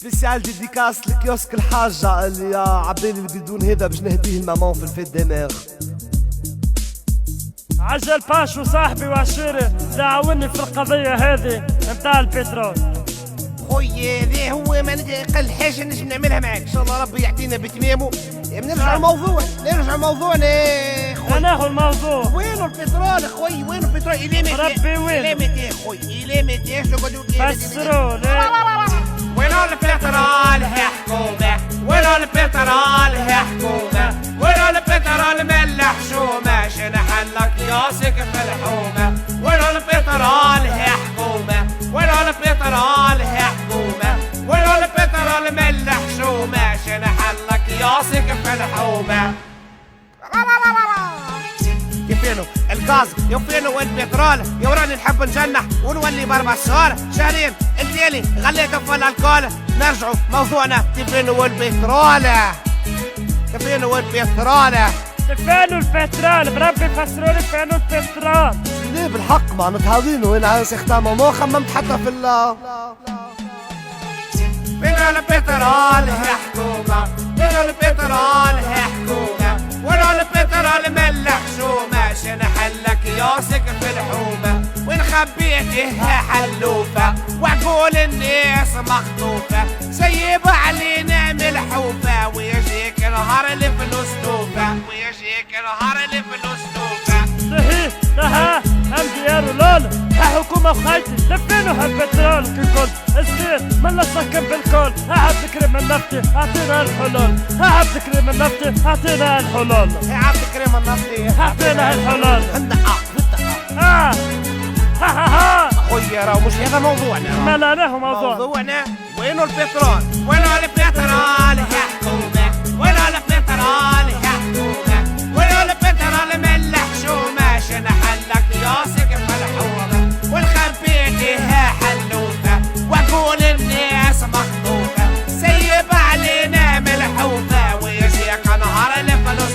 سبيسيال ديديكاس لكيوسك الحاجة اللي عبالي اللي بدون هذا باش نهديه المامون في الفيت دماغ. عجل باشو صاحبي وعشيري دعوني في القضية هذه متاع البترول. خويا هذا هو ما اقل حاجه نجم نعملها معاك، ان شاء الله ربي يعطينا بتمامه. نرجع موضوعنا خويا. انا هو الموضوع. وينو البترول خويا؟ وينو البترول؟ ربي وين؟ إلى متى خويا؟ إلى متى؟ تقعدوا فسروا وينو البترول يا حكومة؟ وينو البترول يا حكومة؟ وينو البترول من الحشومة؟ شنحلك ياسك في الحومة. وينو البترول يا حكومة؟ وينو البترول يا حكومة؟ وينو البترول من الحشومة؟ شنحلك ياسك في الحومة. كيفينو الغاز يوفينو البترول؟ يا وراني نحب نجنح ونولي باربع شهور شهرين التالي غليته في الكول. نرجعوا موضوعنا كيفينو البترول؟ كيفينو البترول؟ فينو البترول؟ بربي فسرولي فينو البترول؟ ليه بالحق معناتها هذين وين على سيختام ما خممت حتى في وينو البترول يا حكومة؟ وينو البترول يا حكومة؟ وينو البترول من الحشومة؟ شنحلك ياسك في الحومة. وين خبيته حلوفة وعقول الناس مخطوفة؟ سيب علينا ملحوفة ويجيك نهار الفلوس توفة. ويجيك نهار الفلوس توفة. تها هم ديارو لولا حكومة وخايتي لفينو هالبترول كل الزين من لا سكن بالكل. عبد الكريم النفطي اعطينا الحلول. عبد الكريم النفطي اعطينا الحلول. يا عبد الكريم النفطي اعطينا الحلول. ها خويا راهو مش هذا موضوعنا. ما لا هو موضوعنا وينو البترول؟ وينو البترول يا حكومة؟ وينو البترول يا حكومة؟ وينو البترول من الحشومة؟ شنحلك ياسر